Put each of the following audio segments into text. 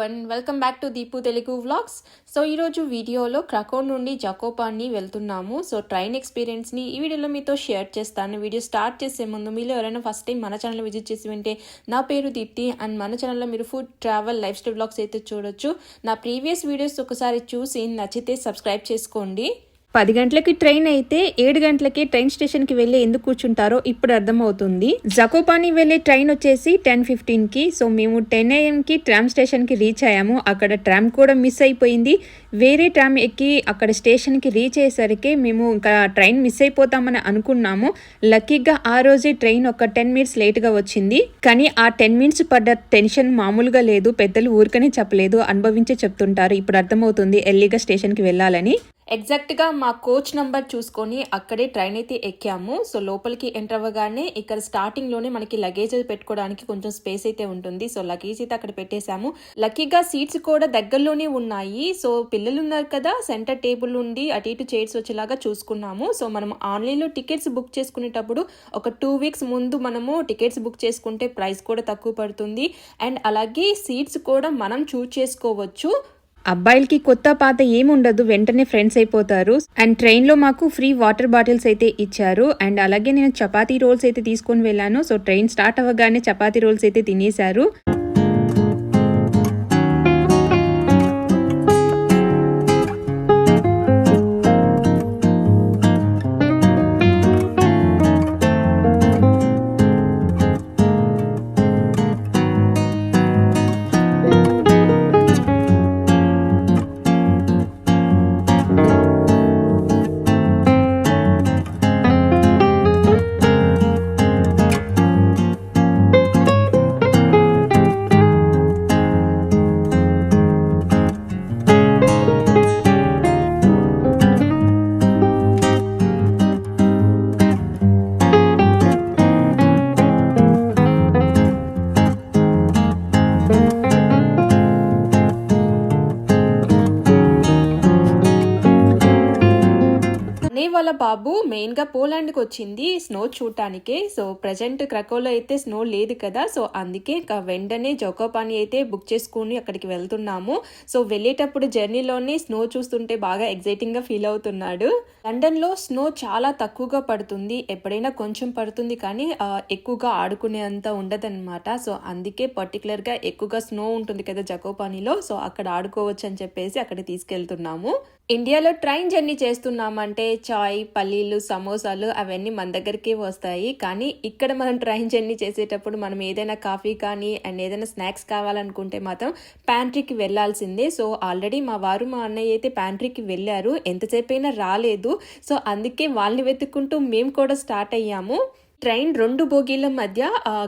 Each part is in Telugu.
Everyone, welcome back to Deepu Telugu vlogs. So ఈరోజు వీడియోలో క్రకో నుండి జకోపాని వెళ్తున్నాము. సో ట్రైన్ ఎక్స్పీరియన్స్ని ఈ వీడియోలో మీతో షేర్ చేస్తాను. వీడియో స్టార్ట్ చేసే ముందు మీలో ఎవరైనా ఫస్ట్ టైం మన ఛానల్ విజిట్ చేసి వింటే నా పేరు దీప్తి అండ్ మన ఛానల్లో మీరు food, travel, life style vlogs అయితే చూడొచ్చు. నా ప్రీవియస్ వీడియోస్ ఒకసారి చూసి నచ్చితే సబ్స్క్రైబ్ చేసుకోండి. 10 గంటలకి ట్రైన్ అయితే 7 గంటలకి ట్రైన్ స్టేషన్కి వెళ్ళి ఎందుకు కూర్చుంటారో ఇప్పుడు అర్థమవుతుంది. జకోపాని వెళ్ళే ట్రైన్ వచ్చేసి 10:15కి. సో మేము 10 AM ట్రామ్ స్టేషన్కి రీచ్ అయ్యాము. అక్కడ ట్రామ్ కూడా మిస్ అయిపోయింది. వేరే ట్రామ్ ఎక్కి అక్కడ స్టేషన్కి రీచ్ అయ్యేసరికి మేము ఇంకా ట్రైన్ మిస్ అయిపోతామని అనుకున్నాము. లక్కీగా ఆ రోజే ట్రైన్ ఒక 10 minutes లేట్గా వచ్చింది. కానీ ఆ 10 minutes పడ్డ టెన్షన్ మామూలుగా లేదు. పెద్దలు ఊరికనే చెప్పలేదు, అనుభవించే చెప్తుంటారు. ఇప్పుడు అర్థమవుతుంది ఎర్లీగా స్టేషన్కి వెళ్ళాలని. ఎగ్జాక్ట్గా మా కోచ్ నంబర్ చూసుకొని అక్కడే ట్రైన్ అయితే ఎక్కాము. సో లోపలికి ఎంటర్ అవ్వగానే ఇక్కడ స్టార్టింగ్లోనే మనకి లగేజ్ పెట్టుకోవడానికి కొంచెం స్పేస్ అయితే ఉంటుంది. సో లగేజ్ అయితే అక్కడ పెట్టేశాము. లక్కీగా సీట్స్ కూడా దగ్గరలోనే ఉన్నాయి. సో పిల్లలు ఉన్నారు కదా, సెంటర్ టేబుల్ ఉండి అటు ఇటు చైర్స్ వచ్చేలాగా చూసుకున్నాము. సో మనం ఆన్లైన్లో టికెట్స్ బుక్ చేసుకునేటప్పుడు ఒక 2 weeks ముందు మనము టికెట్స్ బుక్ చేసుకుంటే ప్రైస్ కూడా తక్కువ పడుతుంది. అండ్ అలాగే సీట్స్ కూడా మనం చూస్ చేసుకోవచ్చు. అబ్బాయిలకి కొత్త పాత ఏముండదు, వెంటనే ఫ్రెండ్స్ అయిపోతారు. అండ్ ట్రైన్లో మాకు ఫ్రీ వాటర్ బాటిల్స్ అయితే ఇచ్చారు. అండ్ అలాగే నేను చపాతీ రోల్స్ అయితే తీసుకొని వెళ్ళాను. సో ట్రైన్ స్టార్ట్ అవ్వగానే చపాతీ రోల్స్ అయితే తినేశారు. వాళ్ళ బాబు మెయిన్గా పోలాండ్కి వచ్చింది స్నో చూడటానికే. సో ప్రజెంట్ క్రకోలో అయితే స్నో లేదు కదా, సో అందుకే వెంటనే జకోపాని అయితే బుక్ చేసుకుని అక్కడికి వెళ్తున్నాము. సో వెళ్ళేటప్పుడు జర్నీలోనే స్నో చూస్తుంటే బాగా ఎగ్జైటింగ్గా ఫీల్ అవుతున్నాడు. లండన్లో స్నో చాలా తక్కువగా పడుతుంది, ఎప్పుడైనా కొంచెం పడుతుంది కానీ ఎక్కువగా ఆడుకునే అంత ఉండదన్నమాట. సో అందుకే పర్టికులర్గా ఎక్కువగా స్నో ఉంటుంది కదా జకోపానిలో, సో అక్కడ ఆడుకోవచ్చు అని చెప్పేసి అక్కడికి తీసుకెళ్తున్నాము. ఇండియాలో ట్రైన్ జర్నీ చేస్తున్నామంటే చాయ్, పల్లీలు, సమోసాలు అవన్నీ మన దగ్గరికి వస్తాయి. కానీ ఇక్కడ మనం ట్రైన్ జర్నీ చేసేటప్పుడు మనం ఏదైనా కాఫీ కానీ అండ్ ఏదైనా స్నాక్స్ కావాలనుకుంటే మాత్రం ప్యాంట్రీకి వెళ్ళాల్సిందే. సో ఆల్రెడీ మా వారు, మా అన్నయ్య అయితే ప్యాంట్రీకి వెళ్ళారు, ఎంతసేపు అయినా రాలేదు. సో అందుకే వాళ్ళని వెతుక్కుంటూ మేము కూడా స్టార్ట్ అయ్యాము. ట్రైన్ 2 బోగీల మధ్య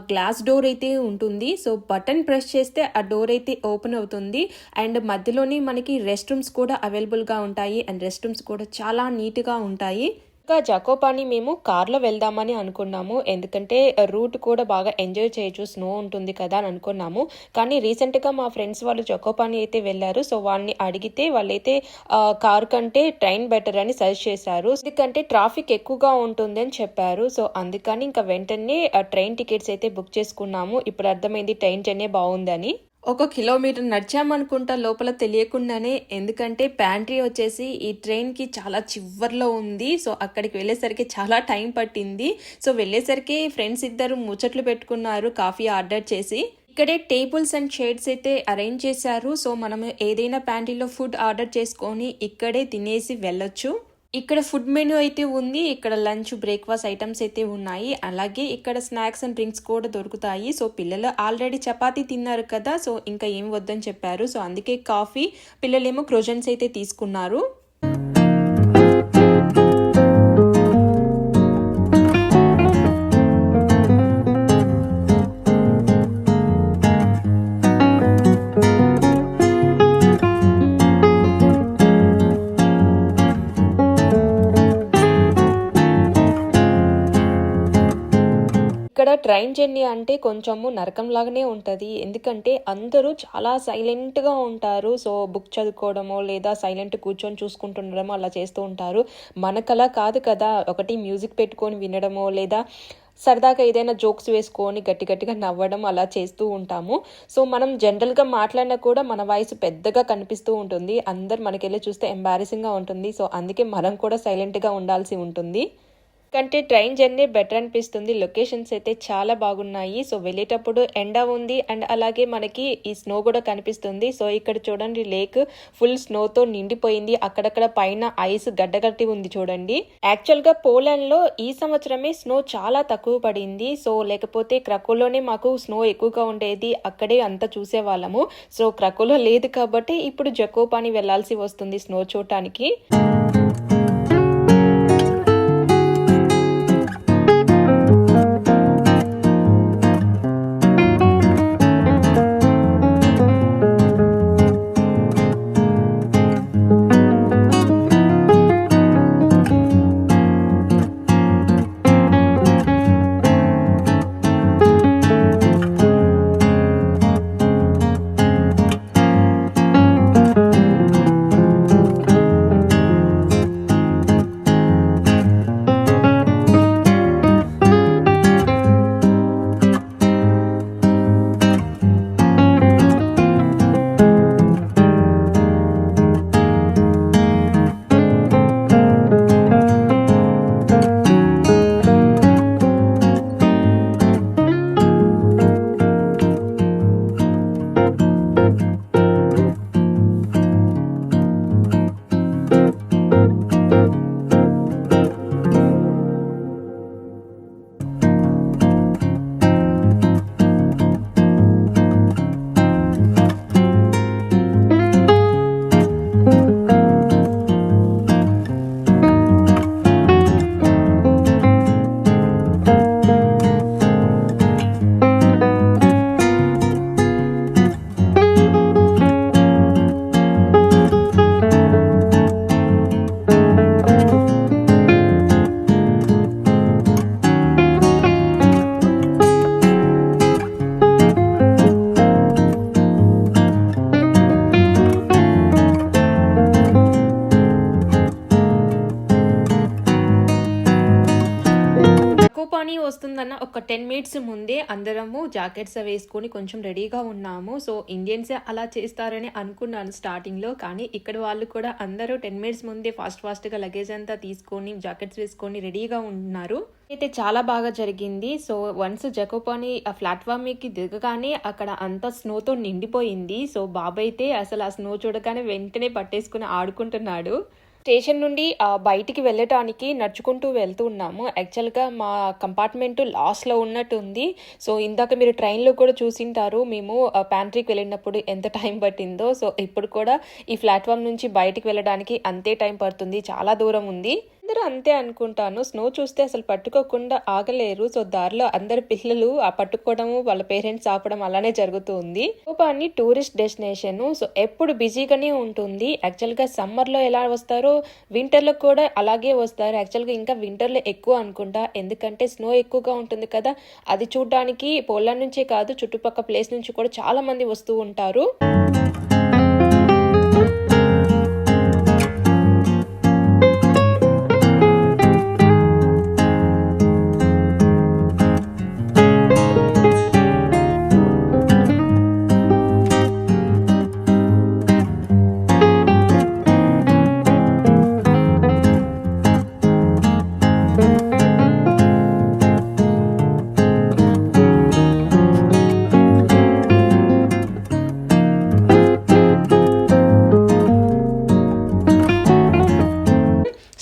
గ్లాస్ డోర్ అయితే ఉంటుంది. సో బటన్ ప్రెస్ చేస్తే ఆ డోర్ అయితే ఓపెన్ అవుతుంది. అండ్ మధ్యలోనే మనకి రెస్ట్ రూమ్స్ కూడా అవైలబుల్గా ఉంటాయి. అండ్ రెస్ట్ రూమ్స్ కూడా చాలా నీట్గా ఉంటాయి. ఇంకా జకోపాని మేము కార్లో వెళ్దామని అనుకున్నాము, ఎందుకంటే రూట్ కూడా బాగా ఎంజాయ్ చేయొచ్చు, స్నో ఉంటుంది కదా అని అనుకున్నాము. కానీ రీసెంట్గా మా ఫ్రెండ్స్ వాళ్ళు జకోపాని అయితే వెళ్ళారు. సో వాళ్ళని అడిగితే వాళ్ళైతే కార్ కంటే ట్రైన్ బెటర్ అని సజెస్ట్ చేశారు, ఎందుకంటే ట్రాఫిక్ ఎక్కువగా ఉంటుంది అని చెప్పారు. సో అందుకని ఇంకా వెంటనే ట్రైన్ టికెట్స్ అయితే బుక్ చేసుకున్నాము. ఇప్పుడు అర్థమైంది ట్రైన్ జర్నీ బాగుందని. 1 kilometer నడిచామనుకుంటా లోపల తెలియకుండానే, ఎందుకంటే ప్యాంట్రీ వచ్చేసి ఈ ట్రైన్కి చాలా చివర్లో ఉంది. సో అక్కడికి వెళ్ళేసరికి చాలా టైం పట్టింది. సో వెళ్ళేసరికి ఫ్రెండ్స్ ఇద్దరు ముచ్చట్లు పెట్టుకున్నారు కాఫీ ఆర్డర్ చేసి. ఇక్కడే టేబుల్స్ అండ్ చైర్స్ అయితే అరేంజ్ చేశారు. సో మనం ఏదైనా ప్యాంట్రీలో ఫుడ్ ఆర్డర్ చేసుకొని ఇక్కడే తినేసి వెళ్ళొచ్చు. ఇక్కడ ఫుడ్ మెనూ అయితే ఉంది. ఇక్కడ లంచ్, బ్రేక్ఫాస్ట్ ఐటమ్స్ అయితే ఉన్నాయి. అలాగే ఇక్కడ స్నాక్స్ అండ్ డ్రింక్స్ కూడా దొరుకుతాయి. సో పిల్లలు ఆల్రెడీ చపాతీ తిన్నారు కదా, సో ఇంకా ఏం వద్దని చెప్పారు. సో అందుకే కాఫీ, పిల్లలేమో క్రోజన్స్ అయితే తీసుకున్నారు. ఇక్కడ ట్రైన్ జర్నీ అంటే కొంచెము నరకంలాగానే ఉంటుంది, ఎందుకంటే అందరూ చాలా సైలెంట్గా ఉంటారు. సో బుక్ చదువుకోవడమో లేదా సైలెంట్ కూర్చొని చూసుకుంటుండడమో అలా చేస్తూ ఉంటారు. మనకలా కాదు కదా, ఒకటి మ్యూజిక్ పెట్టుకొని వినడమో లేదా సరదాగా ఏదైనా జోక్స్ వేసుకొని గట్టిగా నవ్వడం అలా చేస్తూ ఉంటాము. సో మనం జనరల్గా మాట్లాడినా కూడా మన వాయిస్ పెద్దగా కనిపిస్తూ ఉంటుంది. అందరు మనకెళ్ళి చూస్తే ఎంబారసింగ్గా ఉంటుంది. సో అందుకే మనం కూడా సైలెంట్గా ఉండాల్సి ఉంటుంది. కంటే ట్రైన్ జర్నీ బెటర్ అనిపిస్తుంది. లొకేషన్స్ అయితే చాలా బాగున్నాయి. సో వెళ్ళేటప్పుడు ఎండ ఉంది అండ్ అలాగే మనకి ఈ స్నో కూడా కనిపిస్తుంది. సో ఇక్కడ చూడండి, లేక్ ఫుల్ స్నోతో నిండిపోయింది. అక్కడక్కడ పైన ఐస్ గడ్డగట్టి ఉంది చూడండి. యాక్చువల్గా పోలాండ్లో ఈ సంవత్సరమే స్నో చాలా తక్కువ పడింది. సో లేకపోతే క్రకోలోనే మాకు స్నో ఎక్కువగా ఉండేది, అక్కడే అంతా చూసేవాళ్ళము. సో క్రకోలో లేదు కాబట్టి ఇప్పుడు జకోపాని వెళ్లాల్సి వస్తుంది స్నో చూడటానికి. జకోపాని వస్తుందన్న ఒక 10 మినిట్స్ ముందే అందరము జాకెట్స్ వేసుకొని కొంచెం రెడీగా ఉన్నాము. సో ఇండియన్సే అలా చేస్తారని అనుకున్నాను స్టార్టింగ్లో, కానీ ఇక్కడ వాళ్ళు కూడా అందరూ 10 మినిట్స్ ముందే ఫాస్ట్గా లగేజ్ అంతా తీసుకొని జాకెట్స్ వేసుకొని రెడీగా ఉన్నారు. అయితే చాలా బాగా జరిగింది. సో వన్స్ జకోపాని ఆ ప్లాట్ఫామ్ కి దిగగానే అక్కడ అంతా స్నోతో నిండిపోయింది. సో బాబు అయితే అసలు ఆ స్నో చూడగానే వెంటనే పట్టేసుకుని ఆడుకుంటున్నాడు. స్టేషన్ నుండి బయటికి వెళ్ళటానికి నడుచుకుంటూ వెళ్తూ ఉన్నాము. యాక్చువల్గా మా కంపార్ట్మెంట్ లాస్ట్లో ఉన్నట్టు ఉంది. సో ఇందాక మీరు ట్రైన్లో కూడా చూసింటారు మేము ప్యాంట్రీకి వెళ్ళినప్పుడు ఎంత టైం పట్టిందో. సో ఇప్పుడు కూడా ఈ ప్లాట్ఫామ్ నుంచి బయటికి వెళ్ళడానికి అంతే టైం పడుతుంది, చాలా దూరం ఉంది. అందరూ అంతే అనుకుంటాను, స్నో చూస్తే అసలు పట్టుకోకుండా ఆగలేరు. సో దారిలో అందరు పిల్లలు ఆ పట్టుకోవడము, వాళ్ళ పేరెంట్స్ ఆపడం అలానే జరుగుతుంది. జకోపాని టూరిస్ట్ డెస్టినేషన్. సో ఎప్పుడు బిజీగానే ఉంటుంది. యాక్చువల్గా సమ్మర్లో ఎలా వస్తారో వింటర్లో కూడా అలాగే వస్తారు. యాక్చువల్గా ఇంకా వింటర్లో ఎక్కువ అనుకుంటా, ఎందుకంటే స్నో ఎక్కువగా ఉంటుంది కదా. అది చూడడానికి పోలాండ్ నుంచే కాదు చుట్టుపక్కల ప్లేస్ నుంచి కూడా చాలా మంది వస్తూ ఉంటారు.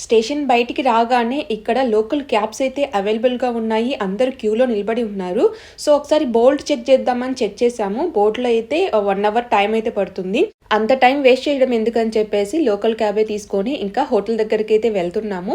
స్టేషన్ బయటికి రాగానే ఇక్కడ లోకల్ క్యాబ్స్ అయితే అవైలబుల్గా ఉన్నాయి. అందరూ క్యూలో నిలబడి ఉన్నారు. సో ఒకసారి బోర్డ్ చెక్ చేద్దామని చెక్ చేసాము. బోర్డులో అయితే 1 అవర్ టైం అయితే పడుతుంది. అంత టైం వేస్ట్ చేయడం ఎందుకని చెప్పేసి లోకల్ క్యాబే తీసుకొని ఇంకా హోటల్ దగ్గరికి అయితే వెళ్తున్నాము.